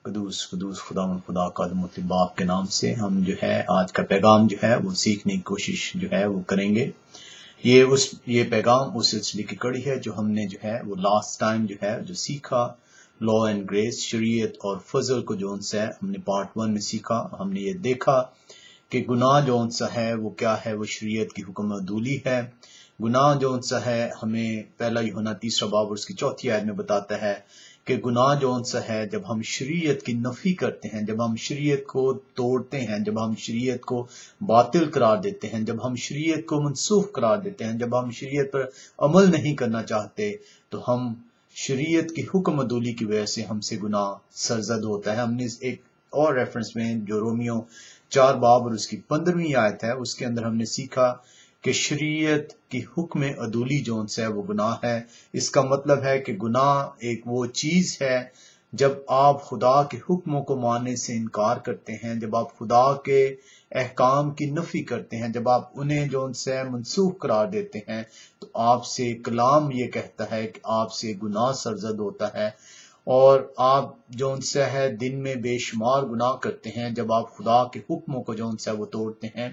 قدوس قدوس خدا کا مطلب باپ کے نام سے ہم جو ہے آج کا پیغام جو ہے وہ سیکھنے کی کوشش جو ہے وہ کریں گے۔ یہ پیغام اس سلسلے کی کڑی ہے جو ہم نے جو ہے وہ لاسٹ ٹائم جو ہے جو سیکھا، لا اینڈ گریس، شریعت اور فضل کو جو سا ہم نے پارٹ 1 میں سیکھا۔ ہم نے یہ دیکھا کہ گناہ جو سا ہے وہ کیا ہے، وہ شریعت کی حکم عدولی ہے۔ گناہ جو سا ہے ہمیں پہلا یوحنا 3 باب اور اس کی 4 آیت میں بتاتا ہے کہ گناہ جو سا ہے جب ہم شریعت کی نفی کرتے ہیں، جب ہم شریعت کو توڑتے ہیں، جب ہم شریعت کو باطل قرار دیتے ہیں، جب ہم شریعت کو منسوخ قرار دیتے ہیں، جب ہم شریعت پر عمل نہیں کرنا چاہتے، تو ہم شریعت کی حکم عدولی کی وجہ سے ہم سے گناہ سرزد ہوتا ہے۔ ہم نے ایک اور ریفرنس میں جو رومیو 4 باب اور اس کی 15 آیت ہے، اس کے اندر ہم نے سیکھا کہ شریعت کی حکم عدولی جو ہے وہ گناہ ہے۔ اس کا مطلب ہے کہ گناہ ایک وہ چیز ہے جب آپ خدا کے حکموں کو ماننے سے انکار کرتے ہیں، جب آپ خدا کے احکام کی نفی کرتے ہیں، جب آپ انہیں جو سے منسوخ قرار دیتے ہیں، تو آپ سے کلام یہ کہتا ہے کہ آپ سے گناہ سرزد ہوتا ہے، اور آپ جو سے ہے دن میں بے شمار گناہ کرتے ہیں جب آپ خدا کے حکموں کو جو سے وہ توڑتے ہیں۔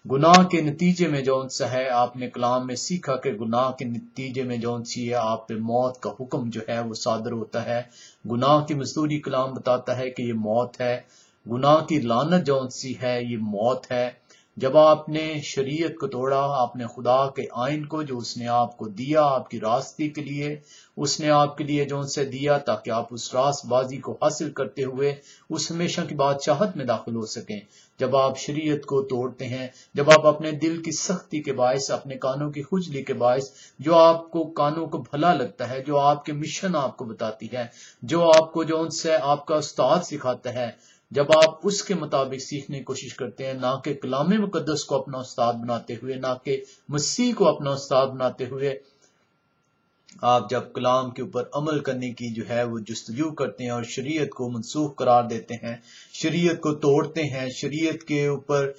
گناہ کے نتیجے میں جو سا ہے، آپ نے کلام میں سیکھا کہ گناہ کے نتیجے میں جو سی ہے آپ پہ موت کا حکم جو ہے وہ صادر ہوتا ہے۔ گناہ کی مزدوری کلام بتاتا ہے کہ یہ موت ہے۔ گناہ کی لعنت جو سی ہے یہ موت ہے۔ جب آپ نے شریعت کو توڑا، آپ نے خدا کے آئین کو جو اس نے آپ کو دیا آپ کی راستی کے لیے، اس نے آپ کے لیے جو سے دیا تاکہ آپ اس راست بازی کو حاصل کرتے ہوئے اس ہمیشہ کی بادشاہت میں داخل ہو سکیں۔ جب آپ شریعت کو توڑتے ہیں، جب آپ اپنے دل کی سختی کے باعث، اپنے کانوں کی خجلی کے باعث، جو آپ کو کانوں کو بھلا لگتا ہے، جو آپ کے مشن آپ کو بتاتی ہے، جو آپ کو جو سے آپ کا استاد سکھاتا ہے، جب آپ اس کے مطابق سیکھنے کی کوشش کرتے ہیں، نہ کہ کلام مقدس کو اپنا استاد بناتے ہوئے، نہ کہ مسیح کو اپنا استاد بناتے ہوئے، آپ جب کلام کے اوپر عمل کرنے کی جو ہے وہ جستجو کرتے ہیں اور شریعت کو منسوخ قرار دیتے ہیں، شریعت کو توڑتے ہیں، شریعت کے اوپر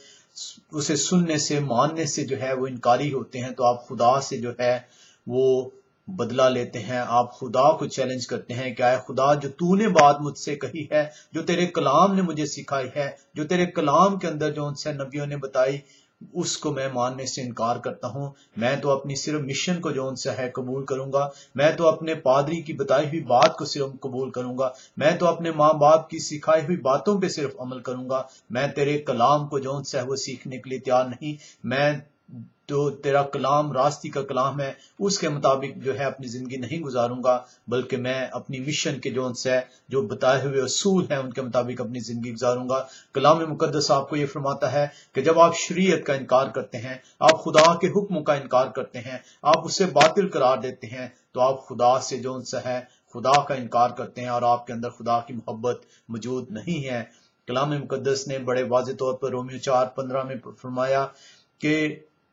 اسے سننے سے ماننے سے جو ہے وہ انکاری ہوتے ہیں، تو آپ خدا سے جو ہے وہ بدلہ لیتے ہیں۔ آپ خدا کو چیلنج کرتے ہیں کہ اے خدا، جو تو نے بات مجھ سے کہی ہے، جو تیرے کلام نے مجھے سکھائی ہے، جو تیرے کلام کے اندر جو ان سے نبیوں نے بتائی، اس کو میں ماننے سے انکار کرتا ہوں۔ میں تو اپنی صرف مشن کو جو ان سے ہے قبول کروں گا، میں تو اپنے پادری کی بتائی ہوئی بات کو صرف قبول کروں گا، میں تو اپنے ماں باپ کی سکھائی ہوئی باتوں پہ صرف عمل کروں گا، میں تیرے کلام کو جو ان سے وہ سیکھنے کے لیے تیار نہیں۔ میں تو تیرا کلام راستی کا کلام ہے، اس کے مطابق جو ہے اپنی زندگی نہیں گزاروں گا، بلکہ میں اپنی مشن کے جو ان سے جو بتائے ہوئے اصول ہیں ان کے مطابق اپنی زندگی گزاروں گا۔ کلام مقدس آپ کو یہ فرماتا ہے کہ جب آپ شریعت کا انکار کرتے ہیں، آپ خدا کے حکموں کا انکار کرتے ہیں، آپ اسے باطل قرار دیتے ہیں، تو آپ خدا سے جو ان سے ہے خدا کا انکار کرتے ہیں، اور آپ کے اندر خدا کی محبت موجود نہیں ہے۔ کلام مقدس نے بڑے واضح طور پر رومیو 4:15 میں فرمایا کہ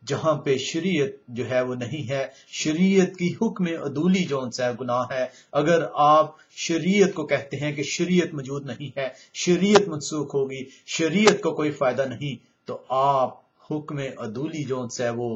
جہاں پہ شریعت جو ہے وہ نہیں ہے، شریعت کی حکم عدولی جو ان سے گناہ ہے۔ اگر آپ شریعت کو کہتے ہیں کہ شریعت موجود نہیں ہے، شریعت منسوخ ہوگی، شریعت کو کوئی فائدہ نہیں، تو آپ حکم عدولی جو ان سے وہ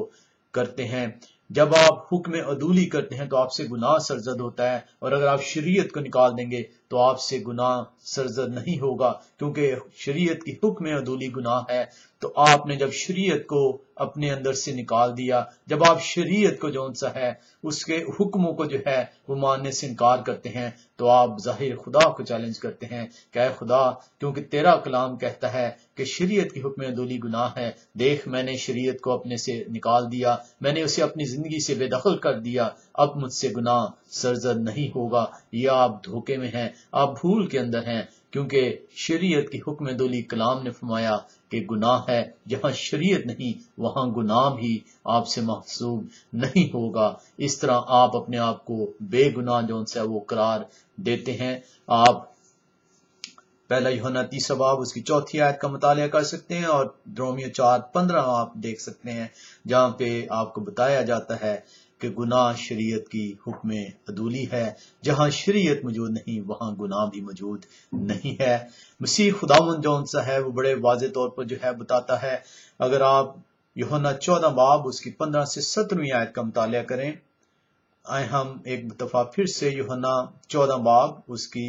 کرتے ہیں۔ جب آپ حکم عدولی کرتے ہیں تو آپ سے گناہ سرزد ہوتا ہے، اور اگر آپ شریعت کو نکال دیں گے تو آپ سے گناہ سرزد نہیں ہوگا، کیونکہ شریعت کی حکم عدولی گناہ ہے۔ تو آپ نے جب شریعت کو اپنے اندر سے نکال دیا، جب آپ شریعت کو جو سا ہے اس کے حکموں کو جو ہے وہ ماننے سے انکار کرتے ہیں، تو آپ ظاہر خدا کو چیلنج کرتے ہیں کہ اے خدا، کیونکہ تیرا کلام کہتا ہے کہ شریعت کی حکم عدولی گناہ ہے، دیکھ میں نے شریعت کو اپنے سے نکال دیا، میں نے اسے اپنی زندگی سے بے دخل کر دیا، اب مجھ سے گناہ سرزد نہیں ہوگا۔ یہ آپ دھوکے میں ہیں، آپ بھول کے اندر ہیں، کیونکہ شریعت کی حکم عدولی کلام نے فرمایا کہ گناہ ہے۔ جہاں شریعت نہیں وہاں گناہ بھی آپ سے محسوب نہیں ہوگا۔ اس طرح آپ اپنے آپ کو بے گناہ جو سے وہ قرار دیتے ہیں۔ آپ پہلا یوحنا 3 باب اس کی 4 آیت کا مطالعہ کر سکتے ہیں، اور رومیو 4:15 آپ دیکھ سکتے ہیں، جہاں پہ آپ کو بتایا جاتا ہے کہ گناہ شریعت کی حکم عدولی ہے۔ جہاں شریعت موجود نہیں وہاں گناہ بھی موجود نہیں ہے۔ مسیح خداوند جو سا ہے وہ بڑے واضح طور پر جو ہے بتاتا ہے، اگر آپ یوحنا 14 باب اس کی 15 سے 17 آیت کا مطالعہ کریں۔ آئے ہم ایک دفعہ پھر سے یوحنا 14 باب اس کی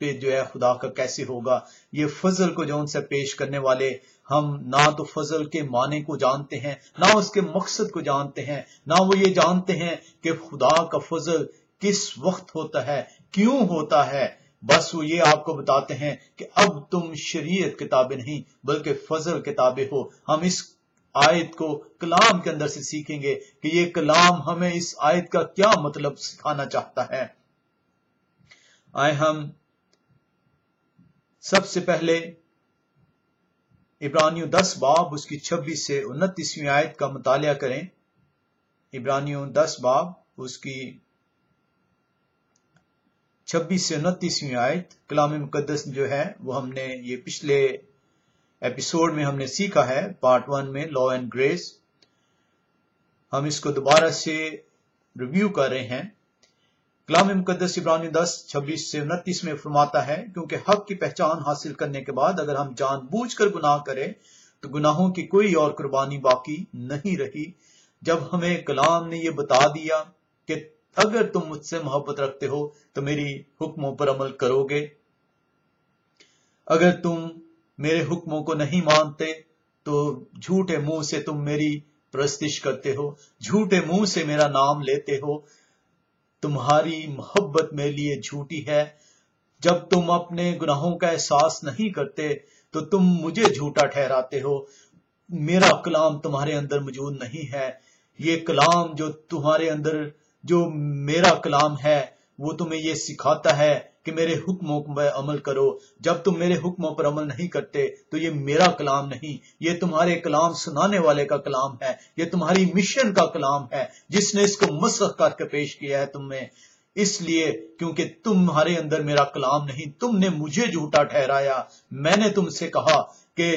پہ جو ہے خدا کا کیسے ہوگا. یہ فضل کو جو ان سے پیش کرنے والے ہم نہ تو فضل کے معنی کو جانتے ہیں نہ اس کے مقصد کو جانتے ہیں نہ وہ یہ جانتے ہیں کہ خدا کا فضل کس وقت ہوتا ہے کیوں ہوتا ہے. بس وہ یہ آپ کو بتاتے ہیں کہ اب تم شریعت کتابیں نہیں بلکہ فضل کتابیں ہو. ہم اس آیت کو کلام کے اندر سے سیکھیں گے کہ یہ کلام ہمیں اس آیت کا کیا مطلب سکھانا چاہتا ہے. آئے ہم سب سے پہلے عبرانیوں 10 باب اس کی 26 سے 29ویں آیت کا مطالعہ کریں. عبرانیوں 10 باب اس کی 26 سے 29ویں آیت. کلام مقدس جو ہے وہ ہم نے یہ پچھلے ایپیسوڈ میں ہم نے سیکھا ہے پارٹ 1 میں لا اینڈ گریس. ہم اس کو دوبارہ سے ریویو کر رہے ہیں. کلام مقدس عبرانیوں 10 26 سے 29 میں فرماتا ہے کیونکہ حق کی پہچان حاصل کرنے کے بعد اگر ہم جان بوجھ کر گناہ کریں تو گناہوں کی کوئی اور قربانی باقی نہیں رہی. جب ہمیں کلام نے یہ بتا دیا کہ اگر تم مجھ سے محبت رکھتے ہو تو میری حکموں پر عمل کرو گے، اگر تم میرے حکموں کو نہیں مانتے تو جھوٹے منہ سے تم میری پرستش کرتے ہو، جھوٹے منہ سے میرا نام لیتے ہو، تمہاری محبت میرے لیے جھوٹی ہے. جب تم اپنے گناہوں کا احساس نہیں کرتے تو تم مجھے جھوٹا ٹھہراتے ہو. میرا کلام تمہارے اندر موجود نہیں ہے. یہ کلام جو تمہارے اندر جو میرا کلام ہے وہ تمہیں یہ سکھاتا ہے کہ میرے حکموں پر عمل کرو. جب تم میرے حکموں پر عمل نہیں کرتے تو یہ میرا کلام نہیں، یہ تمہارے کلام سنانے والے کا کلام ہے، یہ تمہاری مشن کا کلام ہے جس نے اس کو مسخ کر کے پیش کیا ہے تم میں. اس لیے کیونکہ تمہارے اندر میرا کلام نہیں، تم نے مجھے جھوٹا ٹھہرایا. میں نے تم سے کہا کہ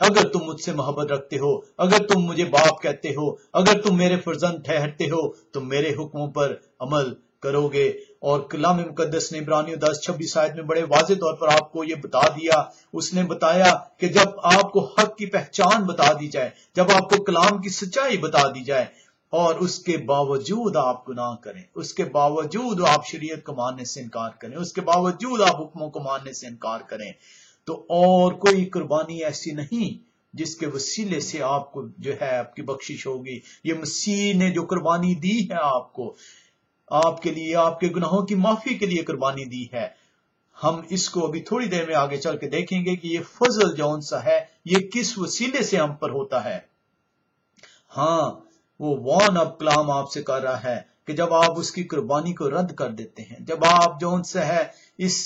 اگر تم مجھ سے محبت رکھتے ہو، اگر تم مجھے باپ کہتے ہو، اگر تم میرے فرزند ٹھہرتے ہو تو میرے حکموں پر عمل کرو گے. اور کلام مقدس نے عبرانیوں 10 26 آیت میں بڑے واضح طور پر آپ کو یہ بتا دیا. اس نے بتایا کہ جب آپ کو حق کی پہچان بتا دی جائے، جب آپ کو کلام کی سچائی بتا دی جائے اور اس کے باوجود آپ گناہ کریں، اس کے باوجود آپ شریعت کو ماننے سے انکار کریں، اس کے باوجود آپ حکموں کو ماننے سے انکار کریں، تو اور کوئی قربانی ایسی نہیں جس کے وسیلے سے آپ کو جو ہے آپ کی بخشش ہوگی. یہ مسیح نے جو قربانی دی ہے آپ کو، آپ کے لیے آپ کے گناہوں کی معافی کے لیے قربانی دی ہے. ہم اس کو ابھی تھوڑی دیر میں آگے چل کے دیکھیں گے کہ یہ فضل جون سا ہے یہ کس وسیلے سے ہم پر ہوتا ہے. ہاں وہ وان اب کلام آپ سے کر رہا ہے کہ جب آپ اس کی قربانی کو رد کر دیتے ہیں، جب آپ جون سا ہے اس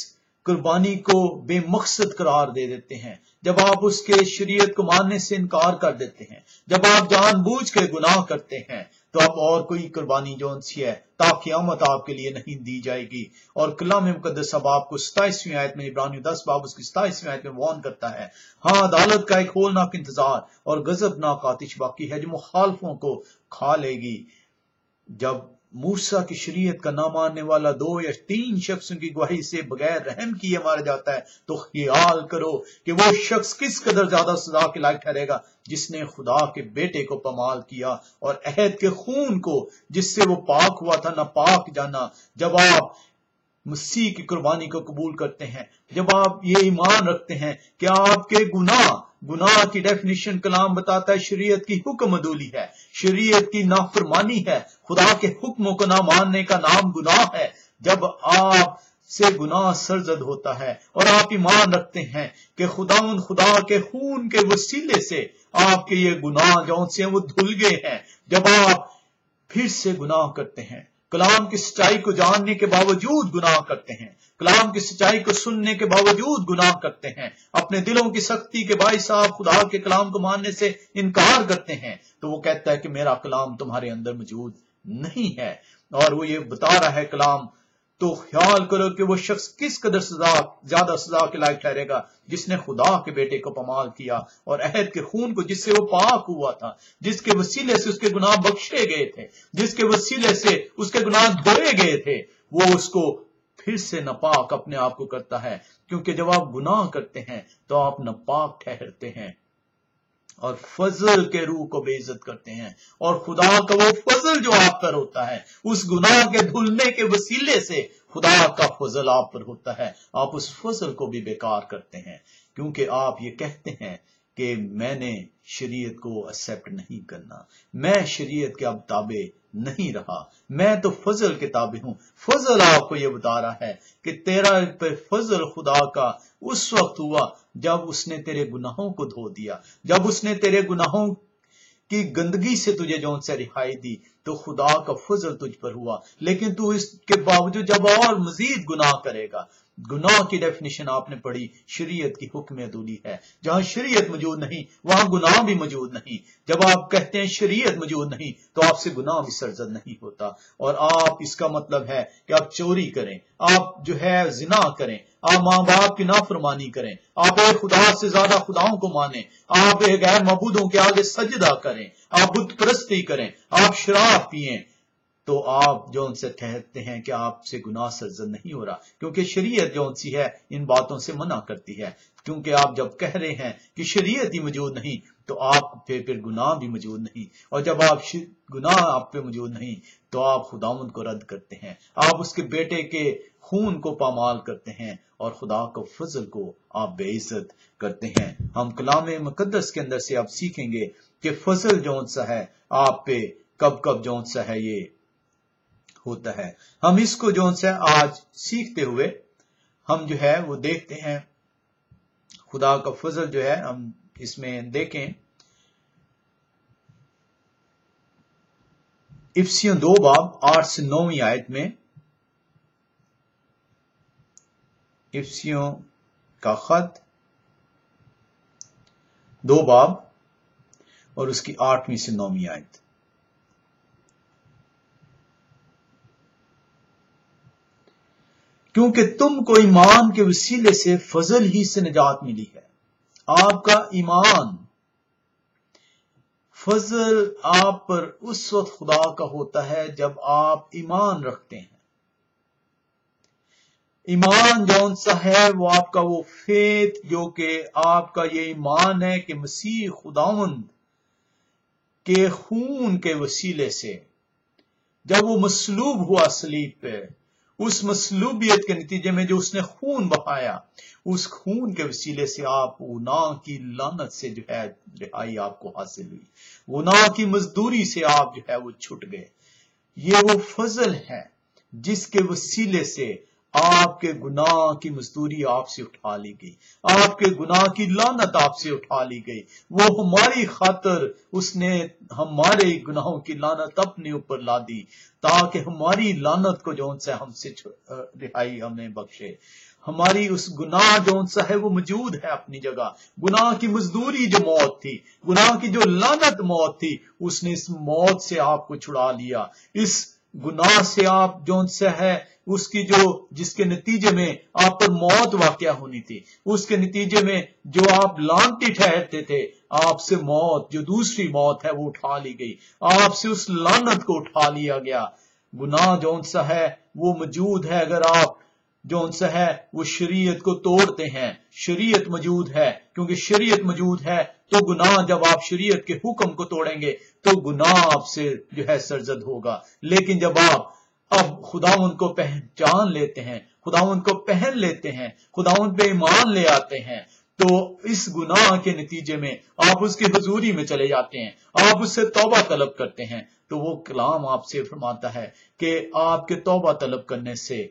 قربانی کو بے مقصد قرار دے دیتے ہیں، جب آپ اس کے شریعت کو ماننے سے انکار کر دیتے ہیں، جب آپ جان بوجھ کے گناہ کرتے ہیں تو اب اور کوئی قربانی جون سی ہے تا قیامت آپ کے لیے نہیں دی جائے گی. اور کلام مقدس اب آپ کو 27ویں آیت میں عبرانیوں 10 باب اس کی 27ویں آیت میں وارن کرتا ہے. ہاں عدالت کا ایک ہولناک انتظار اور غضبناک آتش باقی ہے جو مخالفوں کو کھا لے گی. جب موسیٰ کی شریعت کا نہ ماننے والا 2 یا 3 شخصوں کی گواہی سے بغیر رحم کیے مارا جاتا ہے تو خیال کرو کہ وہ شخص کس قدر زیادہ سزا کے لائق ٹھہرے گا جس نے خدا کے بیٹے کو پامال کیا اور عہد کے خون کو جس سے وہ پاک ہوا تھا ناپاک جانا. جب آپ مسیح کی قربانی کو قبول کرتے ہیں، جب آپ یہ ایمان رکھتے ہیں کہ آپ کے گناہ کی ڈیفینیشن کلام بتاتا ہے شریعت کی حکم عدولی ہے، شریعت کی نافرمانی ہے، خدا کے حکموں کو نہ ماننے کا نام گناہ ہے. جب آپ سے گناہ سرزد ہوتا ہے اور آپ ایمان رکھتے ہیں کہ خدا کے خون کے وسیلے سے آپ کے یہ گناہ جون سے ہیں وہ دھل گئے ہیں، جب آپ پھر سے گناہ کرتے ہیں، کلام کی سچائی کو جاننے کے باوجود گناہ کرتے ہیں، کلام کی سچائی کو سننے کے باوجود گناہ کرتے ہیں، اپنے دلوں کی سختی کے باعث آپ خدا کے کلام کو ماننے سے انکار کرتے ہیں، تو وہ کہتا ہے کہ میرا کلام تمہارے اندر موجود نہیں ہے. اور وہ یہ بتا رہا ہے کلام، تو خیال کرو کہ وہ شخص کس قدر زیادہ سزا کے لائق ٹھہرے گا جس نے خدا کے بیٹے کو پامال کیا اور عہد کے خون کو جس سے وہ پاک ہوا تھا، جس کے وسیلے سے اس کے گناہ بخشے گئے تھے، جس کے وسیلے سے اس کے گناہ دھوئے گئے تھے، وہ اس کو پھر سے ناپاک اپنے آپ کو کرتا ہے. کیونکہ جب آپ گناہ کرتے ہیں تو آپ ناپاک ٹھہرتے ہیں. اور فضل کے روح کو بے عزت کرتے ہیں، اور خدا کا وہ فضل جو آپ پر ہوتا ہے، اس گناہ کے دھلنے کے وسیلے سے خدا کا فضل آپ پر ہوتا ہے، آپ اس فضل کو بھی بیکار کرتے ہیں، کیونکہ آپ یہ کہتے ہیں کہ میں نے شریعت کو ایکسپٹ نہیں کرنا، میں شریعت کے اب تابع نہیں رہا، میں تو فضل کے تابع ہوں۔ فضل آپ کو یہ بتا رہا ہے کہ تیرا پہ فضل خدا کا اس وقت ہوا جب اس نے تیرے گناہوں کو دھو دیا، جب اس نے تیرے گناہوں کی گندگی سے تجھے جون سے رہائی دی، تو خدا کا فضل تجھ پر ہوا۔ لیکن تو اس کے باوجود جب اور مزید گناہ کرے گا، گناہ کی ڈیفینیشن آپ نے پڑھی، شریعت کی حکم عدولی ہے، جہاں شریعت موجود نہیں وہاں گناہ بھی موجود نہیں۔ جب آپ کہتے ہیں شریعت موجود نہیں تو آپ سے گناہ بھی سرزد نہیں ہوتا، اور آپ اس کا مطلب ہے کہ آپ چوری کریں، آپ جو ہے زنا کریں، آپ ماں باپ کی نافرمانی کریں، آپ ایک خدا سے زیادہ خداؤں کو مانیں، آپ ایک غیر معبودوں کے آگے سجدہ کریں، آپ بت پرستی کریں، آپ شراب پیئیں، تو آپ جو ان سے کہتے ہیں کہ آپ سے گناہ سرزد نہیں ہو رہا، کیونکہ شریعت جو ان سی ہے ان باتوں سے منع کرتی ہے۔ کیونکہ آپ جب کہہ رہے ہیں کہ شریعت ہی موجود نہیں تو آپ پہ پھر گناہ بھی موجود نہیں، اور جب آپ گناہ آپ پہ موجود نہیں تو آپ خداوند کو رد کرتے ہیں، آپ اس کے بیٹے کے خون کو پامال کرتے ہیں، اور خدا کو فضل کو آپ بے عزت کرتے ہیں۔ ہم کلام مقدس کے اندر سے آپ سیکھیں گے کہ فضل جون سا ہے آپ پہ کب کب جون سا ہے یہ ہوتا ہے۔ ہم اس کو جون سا آج سیکھتے ہوئے ہم جو ہے وہ دیکھتے ہیں خدا کا فضل جو ہے، ہم اس میں دیکھیں افسیوں 2 باب 8 سے 9 آیت میں، افسیوں کا خط 2 باب اور اس کی 8ویں سے 9 آیت۔ کیونکہ تم کو ایمان کے وسیلے سے فضل ہی سے نجات ملی ہے۔ آپ کا ایمان، فضل آپ پر اس وقت خدا کا ہوتا ہے جب آپ ایمان رکھتے ہیں۔ ایمان جون سا ہے وہ آپ کا وہ فیتھ جو کہ آپ کا یہ ایمان ہے کہ مسیح خداوند کے خون کے وسیلے سے جب وہ مصلوب ہوا صلیب پہ، اس مصلوبیت کے نتیجے میں جو اس نے خون بہایا، اس خون کے وسیلے سے آپ گناہ کی لعنت سے جو ہے رہائی آپ کو حاصل ہوئی، گناہ کی مزدوری سے آپ جو ہے وہ چھٹ گئے۔ یہ وہ فضل ہے جس کے وسیلے سے آپ کے گناہ کی مزدوری آپ سے اٹھا لی گئی، آپ کے گناہ کی لعنت آپ سے اٹھا لی گئی۔ وہ ہماری خاطر اس نے ہمارے گناہوں کی لعنت اپنے اوپر لا دی تاکہ ہماری لعنت کو جون سے ہم سے رہائی ہمیں بخشے۔ ہماری اس گناہ جون سا ہے وہ موجود ہے اپنی جگہ، گناہ کی مزدوری جو موت تھی، گناہ کی جو لعنت موت تھی، اس نے اس موت سے آپ کو چھڑا لیا۔ اس گناہ سے آپ جون سے ہے اس کی جو جس کے نتیجے میں آپ پر موت واقع ہونی تھی، اس کے نتیجے میں جو آپ لعنتی ٹھہرتے تھے، آپ سے موت جو دوسری موت ہے وہ اٹھا لی گئی، آپ سے اس لعنت کو اٹھا لیا گیا۔ گناہ جون سا ہے وہ موجود ہے، اگر آپ جون سا ہے وہ شریعت کو توڑتے ہیں، شریعت موجود ہے، کیونکہ شریعت موجود ہے تو گناہ جب آپ شریعت کے حکم کو توڑیں گے تو گناہ آپ سے جو ہے سرزد ہوگا۔ لیکن جب آپ اب خداوند کو پہچان لیتے ہیں، خداوند کو پہن لیتے ہیں، خداوند پہ ایمان لے آتے ہیں، تو اس گناہ کے نتیجے میں آپ اس کی حضوری میں چلے جاتے ہیں، آپ اس سے توبہ طلب کرتے ہیں، تو وہ کلام آپ سے فرماتا ہے کہ آپ کے توبہ طلب کرنے سے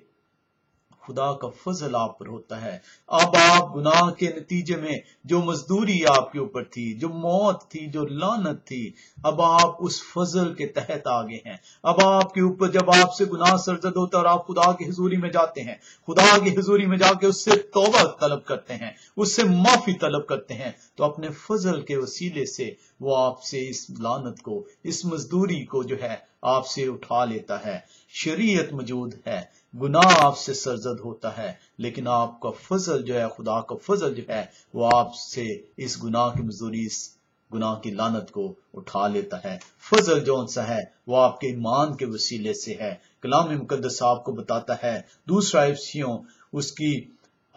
خدا کا فضل آپ پر ہوتا ہے۔ اب آپ گناہ کے نتیجے میں جو مزدوری آپ کے اوپر تھی، جو موت تھی، جو لعنت تھی، اب آپ اس فضل کے تحت آگے ہیں۔ اب آپ کے اوپر جب آپ سے گناہ سرزد ہوتا ہے اور آپ خدا کی حضوری میں جاتے ہیں، خدا کی حضوری میں جا کے اس سے توبہ طلب کرتے ہیں، اس سے معافی طلب کرتے ہیں، تو اپنے فضل کے وسیلے سے وہ آپ سے اس لعنت کو، اس مزدوری کو جو ہے آپ سے اٹھا لیتا ہے۔ شریعت موجود ہے، گناہ آپ سے سرزد ہوتا ہے، لیکن آپ کا فضل جو ہے، خدا کا فضل جو ہے وہ آپ سے اس گناہ کی مزدوری، اس گناہ کی لعنت کو اٹھا لیتا ہے۔ فضل جون سا ہے وہ آپ کے ایمان کے وسیلے سے ہے۔ کلام مقدس آپ کو بتاتا ہے، دوسرا افسیوں اس کی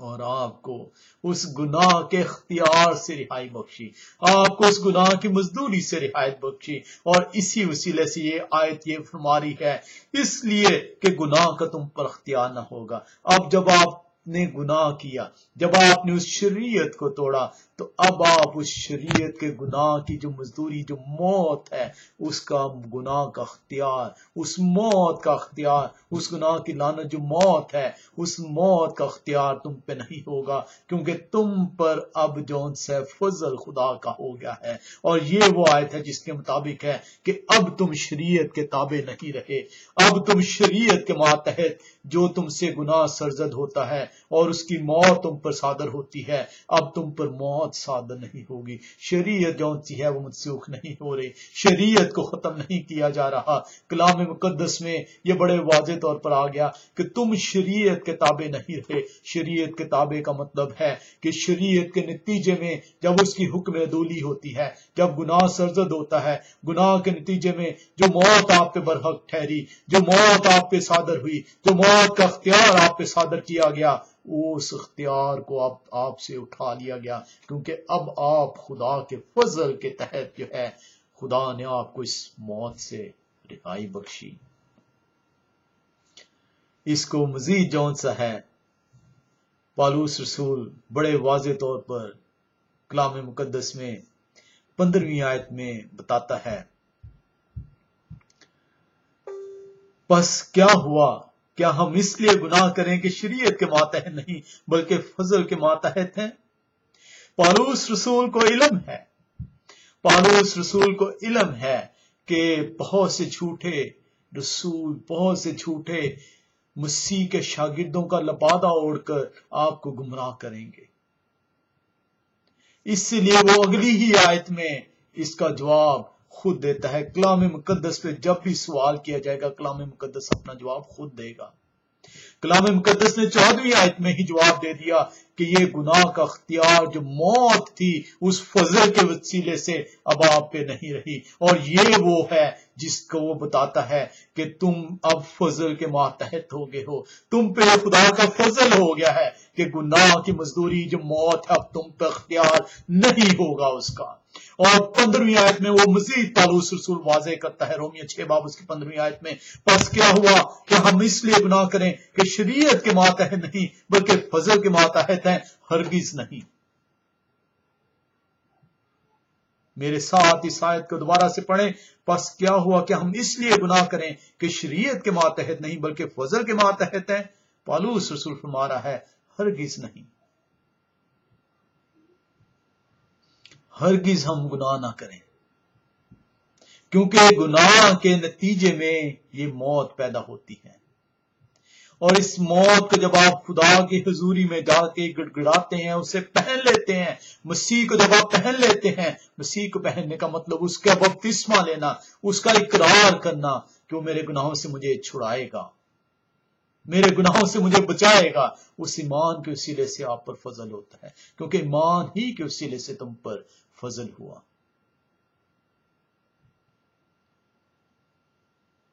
اور آپ کو اس گناہ کے اختیار سے رہائی بخشی، آپ کو اس گناہ کی مزدوری سے رہایت بخشی۔ اور اسی وسیلے سے یہ آیت یہ فرما رہی ہے، اس لیے کہ گناہ کا تم پر اختیار نہ ہوگا۔ اب جب آپ نے گناہ کیا، جب آپ نے اس شریعت کو توڑا، تو اب آپ اس شریعت کے گناہ کی جو مزدوری جو موت ہے، اس کا گناہ کا اختیار، اس موت کا اختیار، اس گناہ کی لعنت جو موت ہے، اس موت کا اختیار تم پہ نہیں ہوگا، کیونکہ تم پر اب جون سے فضل خدا کا ہو گیا ہے۔ اور یہ وہ آیت ہے جس کے مطابق ہے کہ اب تم شریعت کے تابع نہیں رہے، اب تم شریعت کے ماتحت جو تم سے گناہ سرزد ہوتا ہے اور اس کی موت تم پر صادر ہوتی ہے، اب تم پر موت صادر نہیں ہوگی۔ شریعت جون سی ہے وہ منسوخ نہیں ہو رہی، شریعت کو ختم نہیں کیا جا رہا۔ کلام مقدس میں یہ بڑے واضح طور پر آ گیا کہ تم شریعت کے تابع نہیں رہے۔ شریعت کے تابع کا مطلب ہے کہ شریعت کے نتیجے میں جب اس کی حکم عدولی ہوتی ہے، جب گناہ سرزد ہوتا ہے، گناہ کے نتیجے میں جو موت آپ پہ برحق ٹھہری، جو موت آپ پہ صادر ہوئی، جو موت کا اختیار آپ پہ صادر کیا گیا، اس اختیار کو اب آپ سے اٹھا لیا گیا، کیونکہ اب آپ خدا کے فضل کے تحت جو ہے خدا نے آپ کو اس موت سے رہائی بخشی۔ اس کو مزید جون سا ہے، پالوس رسول بڑے واضح طور پر کلام مقدس میں 15ویں آیت میں بتاتا ہے، پس کیا ہوا، کیا ہم اس لیے گناہ کریں کہ شریعت کے ماتحت نہیں بلکہ فضل کے ماتحت ہیں؟ پالوس رسول کو علم ہے، پالوس رسول کو علم ہے کہ بہت سے جھوٹے رسول، بہت سے جھوٹے مسیح کے شاگردوں کا لبادہ اوڑھ کر آپ کو گمراہ کریں گے۔ اس لیے وہ اگلی ہی آیت میں اس کا جواب خود دیتا ہے۔ کلام مقدس پہ جب بھی سوال کیا جائے گا، کلام مقدس اپنا جواب خود دے گا۔ کلام مقدس نے 14ویں آیت میں ہی جواب دے دیا کہ یہ گناہ کا اختیار جو موت تھی اس فضل کے وسیلے سے اب آپ پہ نہیں رہی، اور یہ وہ ہے جس کو وہ بتاتا ہے کہ تم اب فضل کے ماتحت ہو گئے ہو، تم پہ خدا کا فضل ہو گیا ہے کہ گناہ کی مزدوری جو موت ہے اب تم پہ اختیار نہیں ہوگا اس کا۔ اور 15ویں آیت میں وہ مزید پالوس رسول واضح کرتا ہے، رومیہ 6 باب اس کی 15ویں آیت میں، پس کیا ہوا کہ ہم اس لیے گناہ کریں کہ شریعت کے ماتحت نہیں بلکہ فضل کے ماتحت ہیں؟ ہرگز نہیں۔ میرے ساتھ اس آیت کو دوبارہ سے پڑھیں، پس کیا ہوا کہ ہم اس لیے گناہ کریں کہ شریعت کے ماتحت نہیں بلکہ فضل کے ماتحت ہیں؟ پالوس رسول فرما رہا ہے، ہرگز نہیں، ہرگز ہم گناہ نہ کریں، کیونکہ گناہ کے نتیجے میں یہ موت پیدا ہوتی ہے۔ اور اس موت کو جب آپ خدا کی حضوری میں جا کے گڑ گڑاتے ہیں، اسے پہن لیتے ہیں، مسیح کو جب آپ پہن لیتے ہیں، مسیح کو پہننے کا مطلب اس کا بپتسمہ لینا، اس کا اقرار کرنا کہ وہ میرے گناہوں سے مجھے چھڑائے گا، میرے گناہوں سے مجھے بچائے گا، اس ایمان کے وسیلے سے آپ پر فضل ہوتا ہے، کیونکہ ایمان ہی کے وسیلے سے تم پر فضل ہوا۔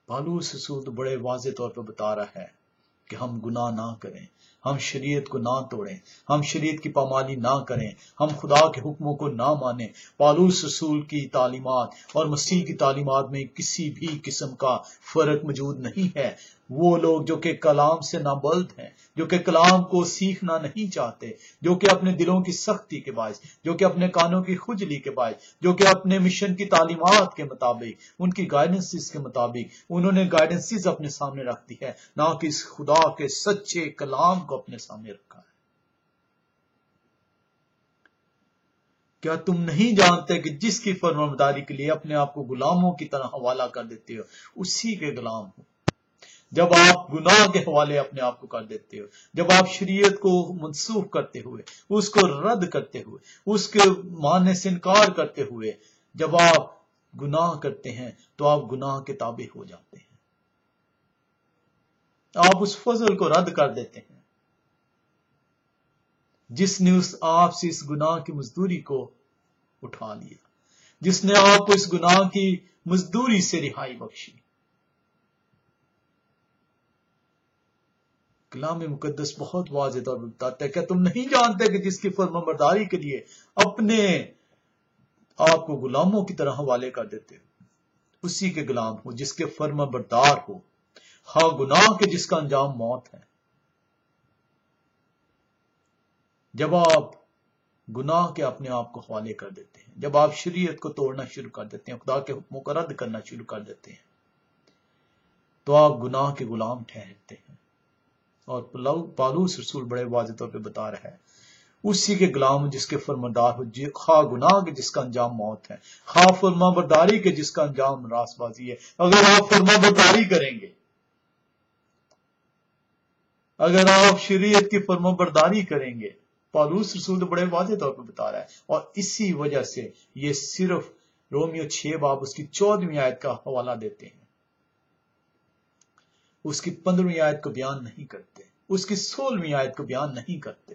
پالوس رسول تو بڑے واضح طور پر بتا رہا ہے کہ ہم گناہ نہ کریں، ہم شریعت کو نہ توڑیں، ہم شریعت کی پامالی نہ کریں، ہم خدا کے حکموں کو نہ مانیں۔ پالوس رسول کی تعلیمات اور مسیح کی تعلیمات میں کسی بھی قسم کا فرق موجود نہیں ہے۔ وہ لوگ جو کہ کلام سے نابلد ہیں، جو کہ کلام کو سیکھنا نہیں چاہتے، جو کہ اپنے دلوں کی سختی کے باعث، جو کہ اپنے کانوں کی خجلی کے باعث، جو کہ اپنے مشن کی تعلیمات کے مطابق، ان کی گائیڈنسز کے مطابق انہوں نے گائیڈنسز اپنے سامنے رکھ دی ہے، نہ کہ اس خدا کے سچے کلام کو اپنے سامنے رکھا ہے۔ کیا تم نہیں جانتے کہ جس کی فرمانبرداری کے لیے اپنے آپ کو غلاموں کی طرح حوالہ کر دیتے ہو اسی کے غلام ہو؟ جب آپ گناہ کے حوالے اپنے آپ کو کر دیتے ہو، جب آپ شریعت کو منسوخ کرتے ہوئے، اس کو رد کرتے ہوئے، اس کے ماننے سے انکار کرتے ہوئے جب آپ گناہ کرتے ہیں تو آپ گناہ کے تابع ہو جاتے ہیں، آپ اس فضل کو رد کر دیتے ہیں جس نے آپ سے اس گناہ کی مزدوری کو اٹھا لیا، جس نے آپ کو اس گناہ کی مزدوری سے رہائی بخشی۔ کلام مقدس بہت واضح طور پر بتاتا ہے، کیا تم نہیں جانتے کہ جس کی فرمانبرداری کے لیے اپنے آپ کو غلاموں کی طرح حوالے کر دیتے ہو، اسی کے غلام ہو جس کے فرمانبردار ہو، ہاں گناہ کے جس کا انجام موت ہے۔ جب آپ گناہ کے اپنے آپ کو حوالے کر دیتے ہیں، جب آپ شریعت کو توڑنا شروع کر دیتے ہیں، خدا کے حکموں کا رد کرنا شروع کر دیتے ہیں، تو آپ گناہ کے غلام ٹھہرتے ہیں۔ اور پالوس رسول بڑے واضح طور پہ بتا رہا ہے، اسی کے غلام جس کے فرماندار ہو، خواہ گناہ کے جس کا انجام موت ہے، خواہ فرما برداری کے جس کا انجام راست بازی ہے۔ اگر آپ فرما برداری کریں گے، اگر آپ شریعت کی فرما برداری کریں گے، پالوس رسول بڑے واضح طور پہ بتا رہا ہے، اور اسی وجہ سے یہ صرف رومیو 6 باب اس کی 14ویں آیت کا حوالہ دیتے ہیں، اس کی 15ویں آیت کو بیان نہیں کرتے، اس کی 16ویں آیت کو بیان نہیں کرتے،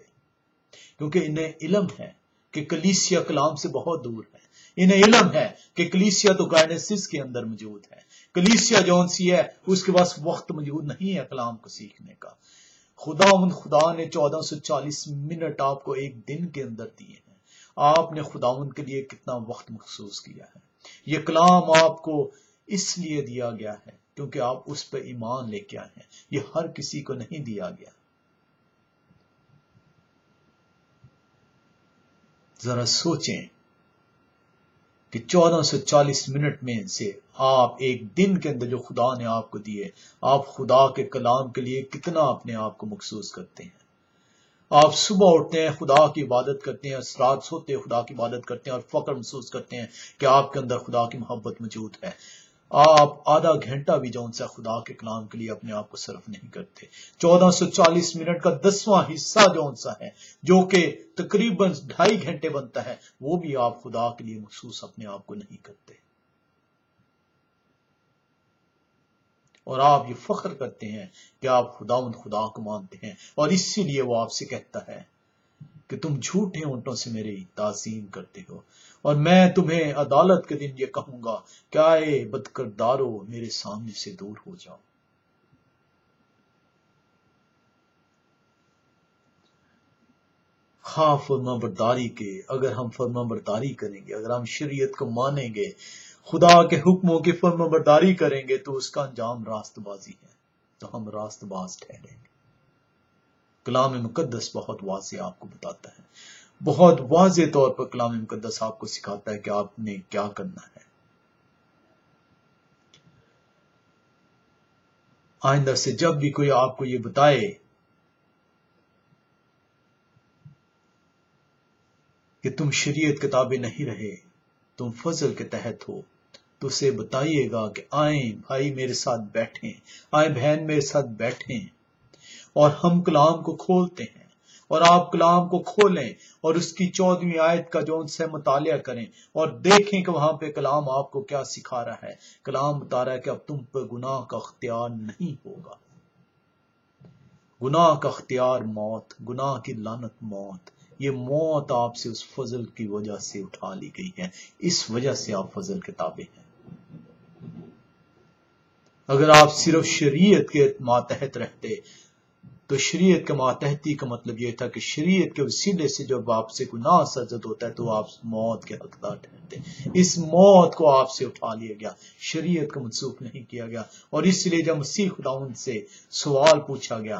کیونکہ انہیں علم ہے کہ کلیسیا کلام سے بہت دور ہے۔ انہیں علم ہے کہ کلیسیا تو گائنسس کے اندر موجود ہے، کلیسیا جون سی ہے اس کے پاس وقت موجود نہیں ہے کلام کو سیکھنے کا۔ خدا نے 1440 منٹ آپ کو ایک دن کے اندر دیے ہیں، آپ نے خداوند کے لیے کتنا وقت مخصوص کیا ہے؟ یہ کلام آپ کو اس لیے دیا گیا ہے کیونکہ آپ اس پہ ایمان لے کے آئے ہیں، یہ ہر کسی کو نہیں دیا گیا۔ ذرا سوچیں کہ 1440 منٹ میں سے آپ ایک دن کے اندر جو خدا نے آپ کو دیے، آپ خدا کے کلام کے لیے کتنا اپنے آپ کو مخصوص کرتے ہیں۔ آپ صبح اٹھتے ہیں، خدا کی عبادت کرتے ہیں، رات سوتے ہیں، خدا کی عبادت کرتے ہیں، اور فخر محسوس کرتے ہیں کہ آپ کے اندر خدا کی محبت موجود ہے۔ آپ آدھا گھنٹہ بھی جون سا خدا کے کلام کے لیے اپنے آپ کو صرف نہیں کرتے۔ 1440 منٹ کا 10واں حصہ جون سا ہے، جو کہ تقریباً 2.5 گھنٹے بنتا ہے، وہ بھی آپ خدا کے لیے مخصوص اپنے آپ کو نہیں کرتے، اور آپ یہ فخر کرتے ہیں کہ آپ خداوند خدا کو مانتے ہیں، اور اسی لیے وہ آپ سے کہتا ہے کہ تم جھوٹے اونٹوں سے میری تعظیم کرتے ہو، اور میں تمہیں عدالت کے دن یہ کہوں گا کہ آئے بدکردارو میرے سامنے سے دور ہو جاؤ۔ ہاں فرما برداری کے، اگر ہم فرما برداری کریں گے، اگر ہم شریعت کو مانیں گے، خدا کے حکموں کی فرما برداری کریں گے، تو اس کا انجام راست بازی ہے، تو ہم راست باز ٹھہریں گے۔ کلام مقدس بہت واضح آپ کو بتاتا ہے، بہت واضح طور پر کلام مقدس آپ کو سکھاتا ہے کہ آپ نے کیا کرنا ہے۔ آئندہ سے جب بھی کوئی آپ کو یہ بتائے کہ تم شریعت کتابیں نہیں رہے، تم فضل کے تحت ہو، تو اسے بتائیے گا کہ آئیں بھائی میرے ساتھ بیٹھیں، آئیں بہن میرے ساتھ بیٹھیں، اور ہم کلام کو کھولتے ہیں، اور آپ کلام کو کھولیں اور اس کی 14ویں آیت کا جو ان سے مطالعہ کریں، اور دیکھیں کہ وہاں پہ کلام آپ کو کیا سکھا رہا ہے۔ کلام بتا رہا ہے کہ اب تم پر گناہ کا اختیار نہیں ہوگا، گناہ کا اختیار موت، گناہ کی لعنت موت، یہ موت آپ سے اس فضل کی وجہ سے اٹھا لی گئی ہے، اس وجہ سے آپ فضل کے تابع ہیں۔ اگر آپ صرف شریعت کے ماتحت رہتے، تو شریعت کے ماتحتی کا مطلب یہ تھا کہ شریعت کے وسیلے سے جب آپ سے گناہ سرزد ہوتا ہے تو آپ موت کے حقدار ٹھہرتے، اس موت کو آپ سے اٹھا لیا گیا، شریعت کو منسوخ نہیں کیا گیا۔ اور اس لیے جب مسیح خداوند سے سوال پوچھا گیا،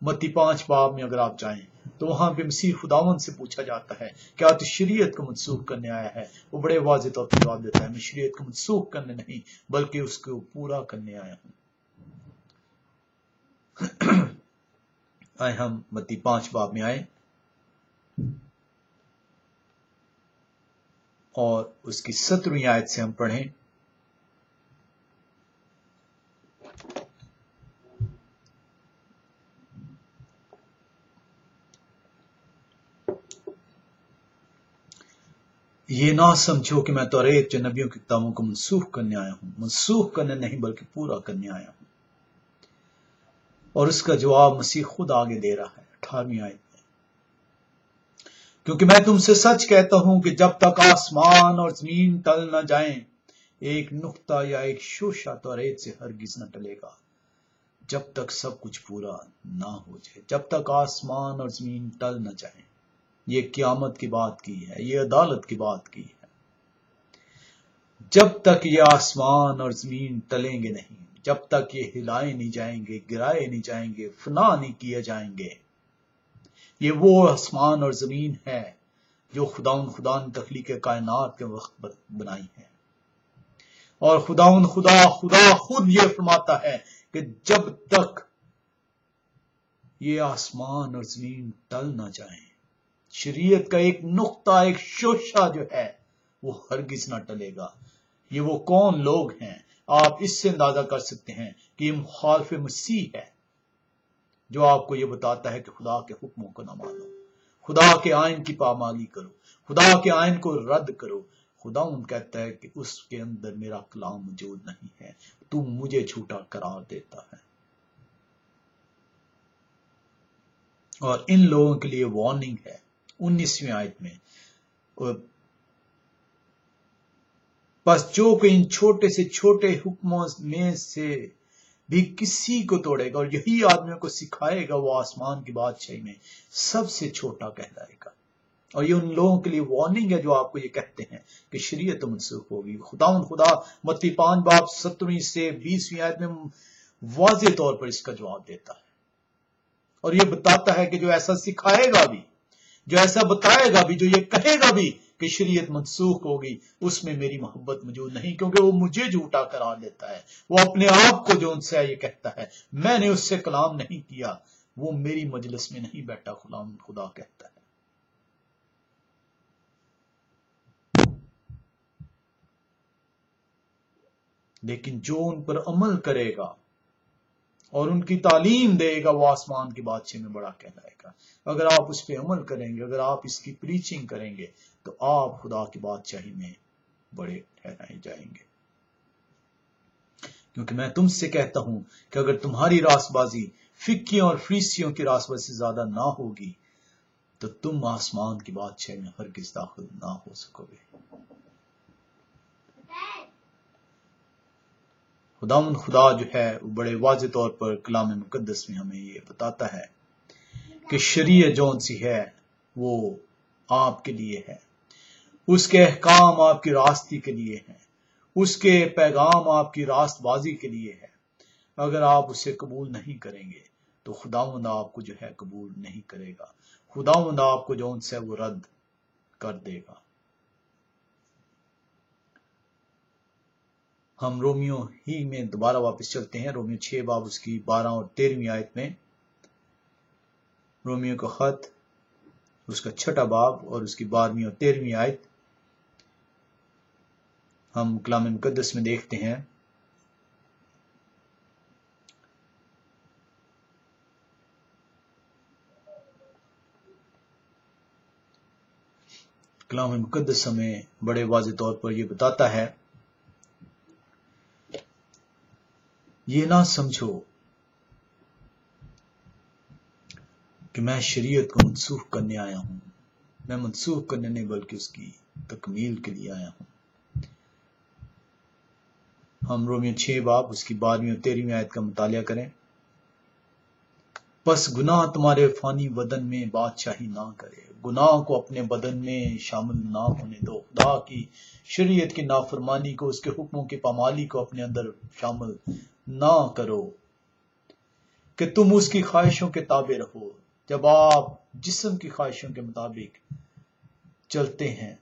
متی 5 باب میں اگر آپ جائیں تو وہاں پہ مسیح خداوند سے پوچھا جاتا ہے کیا تو شریعت کو منسوخ کرنے آیا ہے؟ وہ بڑے واضح طور پر جواب دیتا ہے میں شریعت کو منسوخ کرنے نہیں بلکہ اس کو پورا کرنے آیا ہوں۔ آئے ہم متی 5 باب میں آئیں اور اس کی 17ویں آیت سے ہم پڑھیں۔ یہ نہ سمجھو کہ میں توریت یا نبیوں کی کتابوں کو منسوخ کرنے آیا ہوں، منسوخ کرنے نہیں بلکہ پورا کرنے آیا ہوں۔ اور اس کا جواب مسیح خود آگے دے رہا ہے 18ویں آیت میں، کیونکہ میں تم سے سچ کہتا ہوں کہ جب تک آسمان اور زمین ٹل نہ جائیں، ایک نقطہ یا ایک شوشہ توریت سے ہرگز نہ ٹلے گا جب تک سب کچھ پورا نہ ہو جائے، جب تک آسمان اور زمین ٹل نہ جائیں. یہ قیامت کی بات کی ہے، یہ عدالت کی بات کی ہے. جب تک یہ آسمان اور زمین ٹلیں گے نہیں، جب تک یہ ہلائے نہیں جائیں گے، گرائے نہیں جائیں گے، فنا نہیں کیے جائیں گے. یہ وہ آسمان اور زمین ہے جو خدا نے تخلیق کائنات کے وقت بنائی ہے. اور خدا خود یہ فرماتا ہے کہ جب تک یہ آسمان اور زمین ٹل نہ جائیں، شریعت کا ایک نقطہ، ایک شوشہ جو ہے وہ ہرگز نہ ٹلے گا. یہ وہ کون لوگ ہیں؟ آپ اس سے اندازہ کر سکتے ہیں کہ یہ مخالف مسیح ہے جو آپ کو یہ بتاتا ہے کہ خدا کے حکموں کو نہ مانو، خدا کے آئین کی پامالی کرو، خدا کے آئین کو رد کرو. خدا کہتا ہے کہ اس کے اندر میرا کلام موجود نہیں ہے، تو مجھے جھوٹا قرار دیتا ہے. اور ان لوگوں کے لیے وارننگ ہے 19ویں آیت میں، بس جو کہ ان چھوٹے سے چھوٹے حکموں میں سے بھی کسی کو توڑے گا اور یہی آدمیوں کو سکھائے گا، وہ آسمان کی بادشاہی میں سب سے چھوٹا کہلائے گا. اور یہ ان لوگوں کے لیے وارننگ ہے جو آپ کو یہ کہتے ہیں کہ شریعت منسوخ ہوگی. خدا متی 5:17 سے 20ویں آیت میں واضح طور پر اس کا جواب دیتا ہے اور یہ بتاتا ہے کہ جو ایسا سکھائے گا بھی، جو ایسا بتائے گا بھی، جو یہ کہے گا بھی کہ شریعت منسوخ ہوگی، اس میں میری محبت موجود نہیں، کیونکہ وہ مجھے جھوٹا قرار دیتا ہے. وہ اپنے آپ کو جو ان سے یہ کہتا ہے میں نے اس سے کلام نہیں کیا، وہ میری مجلس میں نہیں بیٹھا، خدا کہتا ہے. لیکن جو ان پر عمل کرے گا اور ان کی تعلیم دے گا، وہ آسمان کی بادشاہی میں بڑا کہلائے گا. اگر آپ اس پہ عمل کریں گے، اگر آپ اس کی پریچنگ کریں گے، تو آپ خدا کی بادشاہی میں بڑے ٹھہرائے جائیں گے. کیونکہ میں تم سے کہتا ہوں کہ اگر تمہاری راست بازی فقیوں اور فریسیوں کی راست بازی سے زیادہ نہ ہوگی تو تم آسمان کی بادشاہی میں ہرگز داخل نہ ہو سکو گے. خدا جو ہے وہ بڑے واضح طور پر کلام مقدس میں ہمیں یہ بتاتا ہے کہ شریعت جون سی ہے وہ آپ کے لیے ہے، اس کے احکام آپ کی راستی کے لیے ہیں، اس کے پیغام آپ کی راست بازی کے لیے ہے. اگر آپ اسے قبول نہیں کریں گے تو خداوند آپ کو جو ہے قبول نہیں کرے گا، خداوند آپ کو جو ان سے وہ رد کر دے گا. ہم رومیو ہی میں دوبارہ واپس چلتے ہیں، رومیو 6 اس کی 12 اور 13ویں آیت میں. رومیو کا خط اس کا 6 اور اس کی 12ویں اور 13ویں آیت ہم کلام مقدس میں دیکھتے ہیں. کلام مقدس ہمیں بڑے واضح طور پر یہ بتاتا ہے، یہ نہ سمجھو کہ میں شریعت کو منسوخ کرنے آیا ہوں، میں منسوخ کرنے نہیں بلکہ اس کی تکمیل کے لیے آیا ہوں. ہم رومیو 6 اس کی 12ویں اور 13ویں آیت کا مطالعہ کریں. پس گناہ تمہارے فانی بدن میں بادشاہی نہ کرے، گناہ کو اپنے بدن میں شامل نہ ہونے دو. خدا کی شریعت کی نافرمانی کو، اس کے حکموں کی پامالی کو اپنے اندر شامل نہ کرو کہ تم اس کی خواہشوں کے تابع رہو. جب آپ جسم کی خواہشوں کے مطابق چلتے ہیں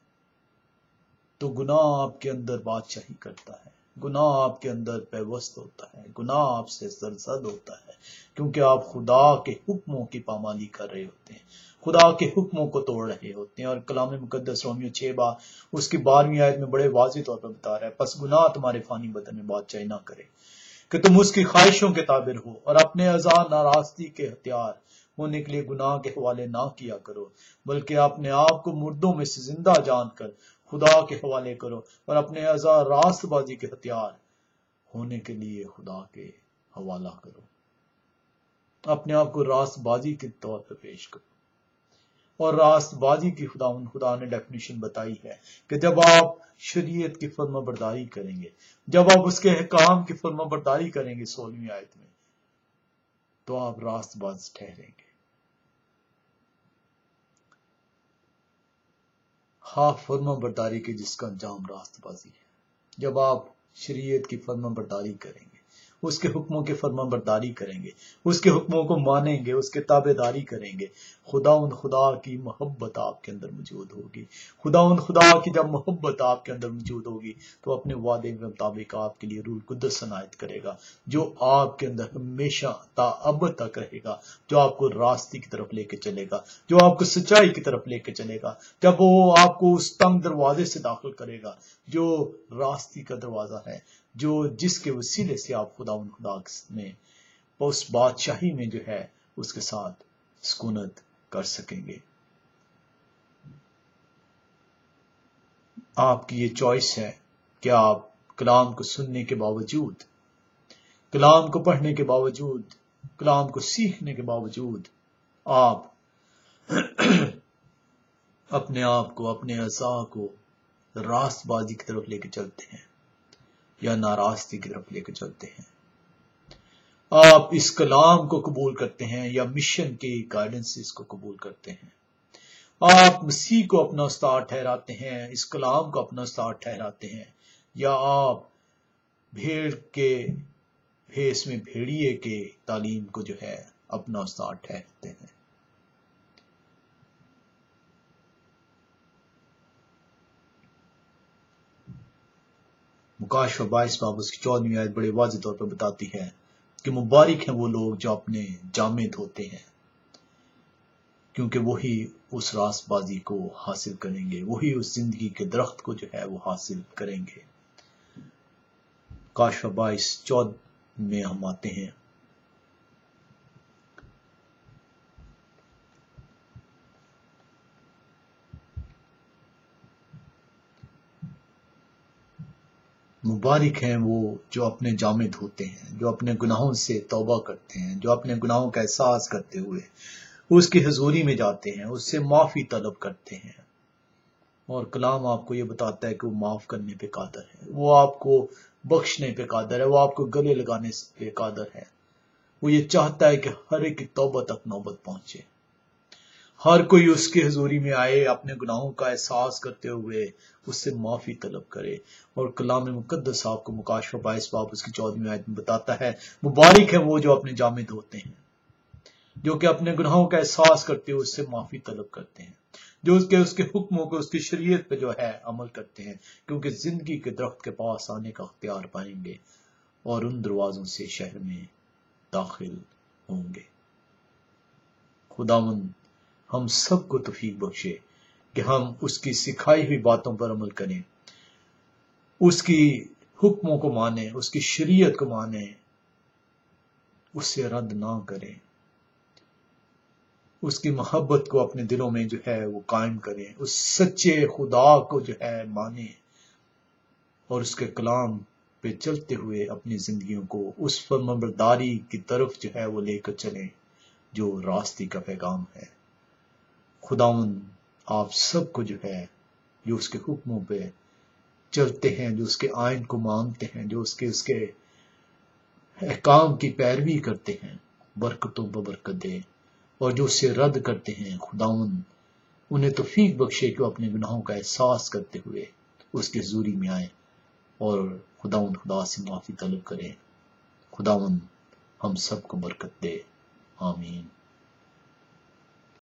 تو گناہ آپ کے اندر بادشاہی کرتا ہے، گناہ آپ کے اندر پیوست ہوتا ہے، گناہ آپ سے سرزد ہوتا ہے، کیونکہ آپ خدا کے حکموں کی پامالی کر رہے ہوتے ہیں، خدا کے حکموں کو توڑ رہے ہوتے ہیں. اور کلام مقدس رومیو 6 اس کی 12ویں آیت میں بڑے واضح طور پر بتا رہا ہے، پس گناہ تمہارے فانی بدن میں بادشاہی نہ کرے کہ تم اس کی خواہشوں کے تابع ہو، اور اپنے اعضاء ناراستی کے ہتھیار ہونے کے لیے گناہ کے حوالے نہ کیا کرو، بلکہ اپنے آپ کو مردوں میں سے زندہ جان کر خدا کے حوالے کرو، اور اپنے اعضاء راست بازی کے ہتھیار ہونے کے لیے خدا کے حوالہ کرو. اپنے آپ کو راست بازی کے طور پر پیش کرو. اور راست بازی کی خدا نے ڈیفینیشن بتائی ہے کہ جب آپ شریعت کی فرما برداری کریں گے، جب آپ اس کے احکام کی فرما برداری کریں گے. 16ویں آیت میں تو آپ راست باز ٹھہریں گے۔ فرما برداری کے جس کا انجام راست بازی ہے۔ جب آپ شریعت کی فرما برداری کریں گے، اس کے حکموں کی فرما برداری کریں گے، اس کے حکموں کو مانیں گے، اس کے تابع داری کریں گے، خدا کی محبت آپ کے اندر موجود ہوگی۔ خدا کی جب محبت آپ کے اندر موجود ہوگی تو اپنے وعدے کے مطابق آپ کے لیے روح القدس عنایت کرے گا، جو آپ کے اندر ہمیشہ تا ابد تک رہے گا، جو آپ کو راستے کی طرف لے کے چلے گا، جو آپ کو سچائی کی طرف لے کے چلے گا، جب وہ آپ کو اس تنگ دروازے سے داخل کرے گا جو راستے کا دروازہ ہے، جو جس کے وسیلے سے آپ خدا میں اس بادشاہی میں جو ہے اس کے ساتھ سکونت کر سکیں گے۔ آپ کی یہ چوائس ہے کہ آپ کلام کو سننے کے باوجود، کلام کو پڑھنے کے باوجود، کلام کو سیکھنے کے باوجود آپ اپنے آپ کو، اپنے اعضاء کو راست بازی کی طرف لے کے چلتے ہیں یا ناراستی کی طرف لے کے چلتے ہیں۔ آپ اس کلام کو قبول کرتے ہیں یا مشن کی گائیڈنس کو قبول کرتے ہیں۔ آپ مسیح کو اپنا استاد ٹھہراتے ہیں، اس کلام کو اپنا استاد ٹھہراتے ہیں، یا آپ بھیڑ کے بھیس میں بھیڑیے کے تعلیم کو جو ہے اپنا استاد ٹھہراتے ہیں۔ مکاشفہ 22 باب اس کی 14ویں آیت بڑے واضح طور پر بتاتی ہے کہ مبارک ہیں وہ لوگ جو اپنے جامے دھوتے ہیں، کیونکہ وہی اس راست بازی کو حاصل کریں گے، وہی اس زندگی کے درخت کو جو ہے وہ حاصل کریں گے۔ مکاشفہ 22:14 میں ہم آتے ہیں۔ مبارک ہیں وہ جو اپنے جامے دھوتے ہیں، جو اپنے گناہوں سے توبہ کرتے ہیں، جو اپنے گناہوں کا احساس کرتے ہوئے اس کی حضوری میں جاتے ہیں، اس سے معافی طلب کرتے ہیں۔ اور کلام آپ کو یہ بتاتا ہے کہ وہ معاف کرنے پہ قادر ہے، وہ آپ کو بخشنے پہ قادر ہے، وہ آپ کو گلے لگانے پہ قادر ہے۔ وہ یہ چاہتا ہے کہ ہر ایک کی توبہ تک نوبت پہنچے، ہر کوئی اس کی حضوری میں آئے، اپنے گناہوں کا احساس کرتے ہوئے اس سے معافی طلب کرے۔ اور کلام مقدس آپ کو مکاشفہ 22 باب اس کی 14ویں آیت میں بتاتا ہے، مبارک ہیں وہ جو اپنے جامے دھوتے ہیں، جو کہ اپنے گناہوں کا احساس کرتے ہوئے اس سے معافی طلب کرتے ہیں، جو اس کے حکموں کو، اس کی شریعت پہ جو ہے عمل کرتے ہیں، کیونکہ زندگی کے درخت کے پاس آنے کا اختیار پائیں گے اور ان دروازوں سے شہر میں داخل ہوں گے۔ خداوند ہم سب کو توفیق بخشے کہ ہم اس کی سکھائی ہوئی باتوں پر عمل کریں، اس کی حکموں کو مانیں، اس کی شریعت کو مانیں، اس سے رد نہ کریں، اس کی محبت کو اپنے دلوں میں جو ہے وہ قائم کریں، اس سچے خدا کو جو ہے مانیں، اور اس کے کلام پہ چلتے ہوئے اپنی زندگیوں کو اس فرمانبرداری کی طرف جو ہے وہ لے کر چلیں جو راستے کا پیغام ہے۔ خداوند آپ سب کو جو ہے جو اس کے حکموں پہ چلتے ہیں، جو اس کے آئین کو مانتے ہیں، جو اس کے احکام کی پیروی کرتے ہیں، برکتوں پر برکت دے، اور جو اسے رد کرتے ہیں خداوند انہیں توفیق بخشے کہ وہ اپنے گناہوں کا احساس کرتے ہوئے اس کے حضوری میں آئیں اور خداوند خدا سے معافی طلب کریں۔ خداوند ہم سب کو برکت دے، آمین۔